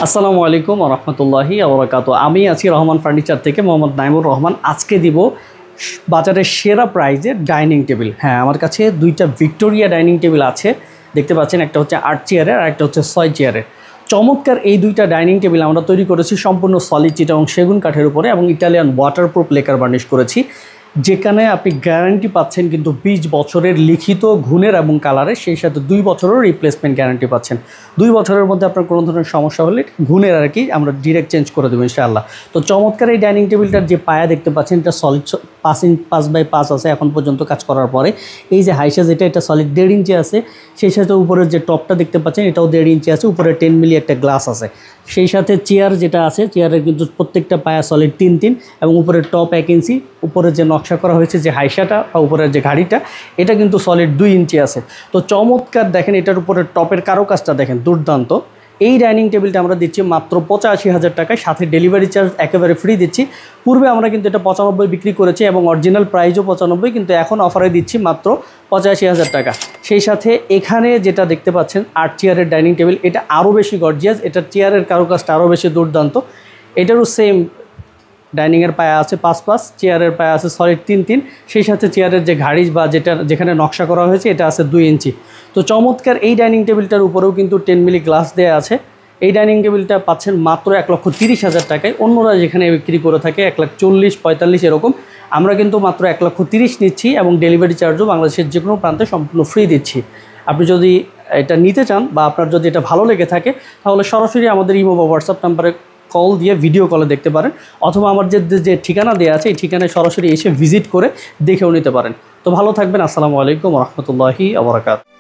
আসসালামু আলাইকুম ওয়া রাহমাতুল্লাহি ওয়া বারাকাতুহু। আমি আছি রহমান ফার্নিচার থেকে মোহাম্মদ নাইমুর রহমান। আজকে দিব বাজারের সেরা প্রাইজে ডাইনিং টেবিল। হ্যাঁ, আমার কাছে দুইটা ভিক্টোরিয়া ডাইনিং টেবিল আছে, দেখতে পাচ্ছেন। একটা হচ্ছে 8 চেয়ারের আর একটা হচ্ছে 6 চেয়ারের। চমৎকার এই দুইটা ডাইনিং টেবিল আমরা তৈরি করেছি সম্পূর্ণ সলিড চিটা এবং সেগুন কাঠের উপরে, এবং ইটালিয়ান ওয়াটারপ্রুফ লেকার বার্নিশ করেছি, যেখানে আপনি গ্যারান্টি পাচ্ছেন কিন্তু 20 বছরের লিখিত গুণের এবং কালারের, সেই সাথে 2 বছরেরও রিপ্লেসমেন্ট গ্যারান্টি পাচ্ছেন। 2 বছরের মধ্যে আপনার কোনো ধরনের সমস্যা হলে গুণের আর কি আমরা ডিরেক্ট চেঞ্জ করে দেবো ইনশাআল্লাহ। তো চমৎকার এই ডাইনিং টেবিলটার যে পায়া দেখতে পাচ্ছেন, এটা সলিড 5x5 আছে এখন পর্যন্ত কাজ করার পরে। এই যে হাইসা যেটা, এটা সলিড 1.5 ইঞ্চি আছে। সেই সাথে উপরের যে টপটা দেখতে পাচ্ছেন, এটাও 1.5 ইঞ্চি আছে। উপরে 10 মিলি একটা গ্লাস আছে। সেই সাথে চেয়ার যেটা আছে, চেয়ারের কিন্তু প্রত্যেকটা পায়া সলিড 3 এবং উপরের টপ 1 ইঞ্চি। উপরের যে নকশা করা হয়েছে যে হাইসাটা বা উপরের যে গাড়িটা, এটা কিন্তু সলিড 2 ইঞ্চি আছে। তো চমৎকার দেখেন, এটার উপরে টপের কারুকাজটা দেখেন, দুর্দান্ত। এই ডাইনিং টেবিলটা আমরা দিচ্ছি মাত্র 85,000 টাকায়, সাথে ডেলিভারি চার্জ একেবারে ফ্রি দিচ্ছি। পূর্বে আমরা কিন্তু এটা 95 বিক্রি করেছি এবং অরিজিনাল প্রাইসও 95, কিন্তু এখন অফারে দিচ্ছি মাত্র 85,000 টাকা। সেই সাথে এখানে যেটা দেখতে পাচ্ছেন 8 চেয়ারের ডাইনিং টেবিল, এটা আরও বেশি গর্জিয়াস। এটার চেয়ারের কারুকাজটা আরও বেশি দুর্দান্ত। এটারও সেম ডাইনিংয়ের পায়া আছে 5x5, চেয়ারের পায়া আছে সলিড 3 সেই সাথে চেয়ারের যে ঘাড়ি বা যেখানে নকশা করা হয়েছে, এটা আছে 2 ইঞ্চি। তো চমৎকার এই ডাইনিং টেবিলটার উপরেও কিন্তু 10 মিলি গ্লাস দেওয়া আছে। এই ডাইনিং টেবিলটা পাচ্ছেন মাত্র 1,30,000 টাকায়। অন্যরা যেখানে বিক্রি করে থাকে 1,40,000-45 এরকম, আমরা কিন্তু মাত্র 1,30,000 নিচ্ছি এবং ডেলিভারি চার্জও বাংলাদেশের যে কোনো প্রান্তে সম্পূর্ণ ফ্রি দিচ্ছি। আপনি যদি এটা নিতে চান বা আপনার যদি এটা ভালো লেগে থাকে, তাহলে সরাসরি আমাদের ইমো বা হোয়াটসঅ্যাপ নাম্বারে কল দিয়ে ভিডিও কলে দেখতে পারেন, অথবা আমার যে ঠিকানা দেওয়া আছে এই ঠিকানায় সরাসরি এসে ভিজিট করে দেখেও নিতে পারেন। তো ভালো থাকবেন। আসসালামু আলাইকুম ওয়া রাহমাতুল্লাহি ওয়া বারাকাতুহু।